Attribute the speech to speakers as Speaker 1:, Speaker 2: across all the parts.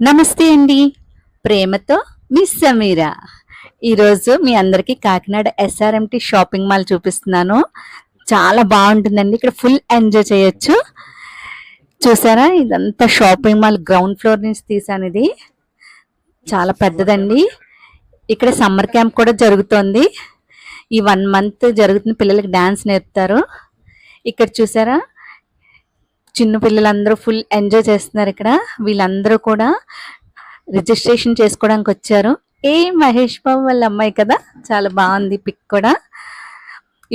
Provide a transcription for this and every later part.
Speaker 1: నమస్తే అండి. ప్రేమతో మిస్ సమీరా. ఈరోజు మీ అందరికీ కాకినాడ ఎస్ఆర్ఎంటి షాపింగ్ మాల్ చూపిస్తున్నాను. చాలా బాగుంటుందండి. ఇక్కడ ఫుల్ ఎంజాయ్ చేయొచ్చు. చూసారా, ఇదంతా షాపింగ్ మాల్ గ్రౌండ్ ఫ్లోర్ నుంచి తీసాను. ఇది చాలా పెద్దదండి. ఇక్కడ సమ్మర్ క్యాంప్ కూడా జరుగుతోంది. ఈ 1 మంత్ జరుగుతున్న పిల్లలకి డాన్స్ నేర్పుతారు. ఇక్కడ చూసారా, చిన్న పిల్లలందరూ ఫుల్ ఎంజాయ్ చేస్తున్నారు. ఇక్కడ వీళ్ళందరూ కూడా రిజిస్ట్రేషన్ చేసుకోవడానికి వచ్చారు. మహేష్ బాబు వాళ్ళ అమ్మాయి కదా, చాలా బాగుంది పిక్ కూడా.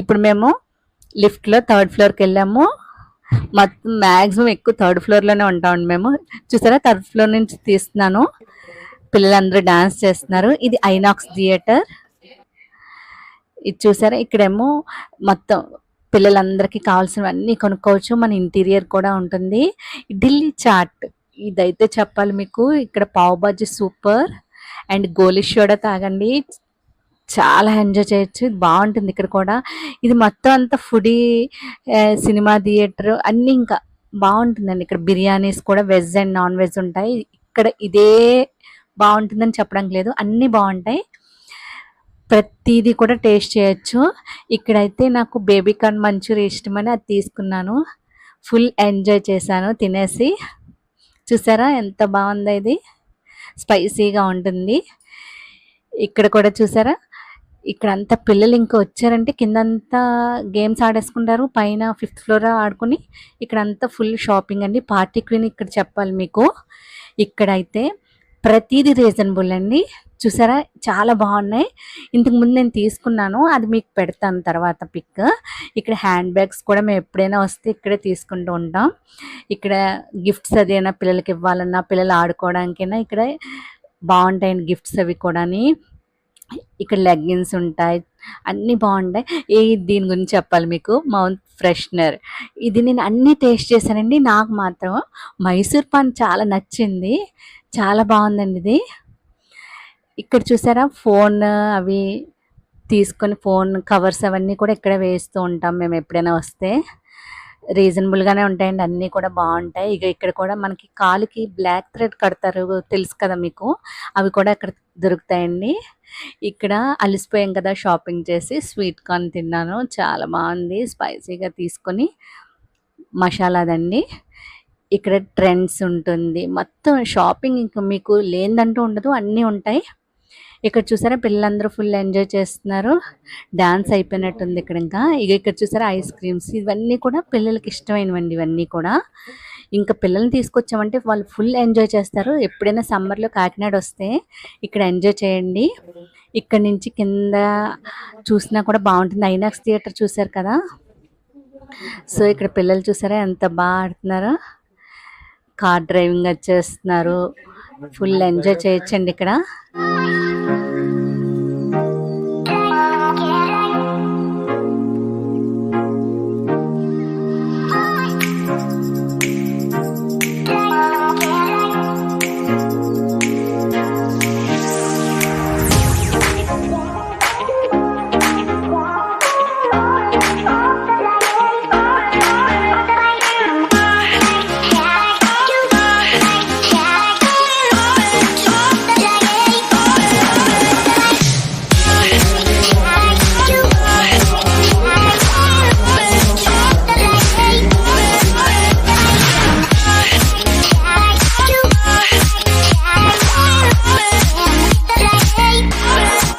Speaker 1: ఇప్పుడు మేము లిఫ్ట్లో 3rd ఫ్లోర్కి వెళ్ళాము. మొత్తం మ్యాక్సిమం ఎక్కువ 3rd ఫ్లోర్లోనే ఉంటామండి మేము. చూసారా, 3rd ఫ్లోర్ నుంచి తీస్తున్నాను. పిల్లలందరూ డాన్స్ చేస్తున్నారు. ఇది ఐనాక్స్ థియేటర్. ఇది చూసారా, ఇక్కడేమో మొత్తం పిల్లలందరికీ కావాల్సినవన్నీ కొనుక్కోవచ్చు. మన ఇంటీరియర్ కూడా ఉంటుంది. ఢిల్లీ చాట్ ఇదైతే చెప్పాలి మీకు. ఇక్కడ pav bhaji super and Goli soda తాగండి, చాలా ఎంజాయ్ చేయొచ్చు. ఇది బాగుంటుంది ఇక్కడ కూడా. ఇది మొత్తం అంతా ఫుడీ సినిమా థియేటర్ అన్నీ ఇంకా బాగుంటుందండి. ఇక్కడ బిర్యానీస్ కూడా వెజ్ అండ్ నాన్ వెజ్ ఉంటాయి. ఇక్కడ ఇదే బాగుంటుందని చెప్పడానికి లేదు, అన్నీ బాగుంటాయి. ప్రతిదీ కూడా టేస్ట్ చేయొచ్చు. ఇక్కడైతే నాకు బేబీ కార్న్ మంచూరియా ఇష్టమని అది తీసుకున్నాను. ఫుల్ ఎంజాయ్ చేశాను తినేసి. చూసారా ఎంత బాగుందో, ఇది స్పైసీగా ఉంటుంది. ఇక్కడ కూడా చూసారా, ఇక్కడ అంతా పిల్లలు ఇంకా వచ్చారంటే కిందంతా గేమ్స్ ఆడేసుకుంటారు, పైన 5th ఫ్లోర్ ఆడుకుని. ఇక్కడ అంతా ఫుల్ షాపింగ్ అండి. పార్టీ క్వీన్ ఇక్కడ చెప్పాలి మీకు. ఇక్కడైతే ప్రతిదీ రీజనబుల్ అండి. చూసారా, చాలా బాగున్నాయి. ఇంతకుముందు నేను తీసుకున్నాను, అది మీకు పెడతాను తర్వాత పిక్. ఇక్కడ హ్యాండ్ బ్యాగ్స్ కూడా మేము ఎప్పుడైనా వస్తే ఇక్కడే తీసుకుంటూ ఉంటాం. ఇక్కడ గిఫ్ట్స్ అదేనా పిల్లలకి ఇవ్వాలన్నా, పిల్లలు ఆడుకోవడానికైనా ఇక్కడ బాగుంటాయండి గిఫ్ట్స్ అవి కూడా. ఇక్కడ లెగ్గిన్స్ ఉంటాయి, అన్నీ బాగుంటాయి. దీని గురించి చెప్పాలి మీకు, మౌత్ ఫ్రెషనర్. ఇది నేను అన్నీ టేస్ట్ చేశానండి. నాకు మాత్రం మైసూర్ పాన్ చాలా నచ్చింది, చాలా బాగుందండి ఇది. ఇక్కడ చూసారా, ఫోన్ అవి తీసుకొని ఫోన్ కవర్స్ అవన్నీ కూడా ఇక్కడ వేస్తూ ఉంటాం మేము ఎప్పుడైనా వస్తే. రీజనబుల్గానే ఉంటాయండి, అన్నీ కూడా బాగుంటాయి. ఇక్కడ కూడా మనకి కాలుకి బ్లాక్ థ్రెడ్ కడతారు, తెలుసు కదా మీకు, అవి కూడా ఇక్కడ దొరుకుతాయండి. ఇక్కడ అలసిపోయాం కదా షాపింగ్ చేసి, స్వీట్ కార్న్ తిన్నాను, చాలా బాగుంది. స్పైసీగా తీసుకొని మసాలాదండి. ఇక్కడ ట్రెండ్స్ ఉంటుంది, మొత్తం షాపింగ్ ఇంకా మీకు లేదంటూ ఉండదు, అన్నీ ఉంటాయి. ఇక్కడ చూసారా, పిల్లలందరూ ఫుల్ ఎంజాయ్ చేస్తున్నారు. డాన్స్ అయిపోయినట్టుంది ఇక్కడ. ఇంకా ఇక్కడ చూసారా, ఐస్ క్రీమ్స్ ఇవన్నీ కూడా పిల్లలకి ఇష్టమైనవండి. ఇవన్నీ కూడా ఇంకా పిల్లల్ని తీసుకొచ్చామంటే వాళ్ళు ఫుల్ ఎంజాయ్ చేస్తారు. ఎప్పుడైనా సమ్మర్లో కాకినాడ వస్తే ఇక్కడ ఎంజాయ్ చేయండి. ఇక్కడ నుంచి కింద చూసినా కూడా బాగుంటుంది. ఐనాక్స్ థియేటర్ చూసారు కదా. సో ఇక్కడ పిల్లలు చూసారా ఎంత బాగా ఆడుతున్నారో, కార్ డ్రైవింగ్ వచ్చేస్తున్నారు. ఫుల్ ఎంజాయ్ చేయొచ్చండి ఇక్కడ.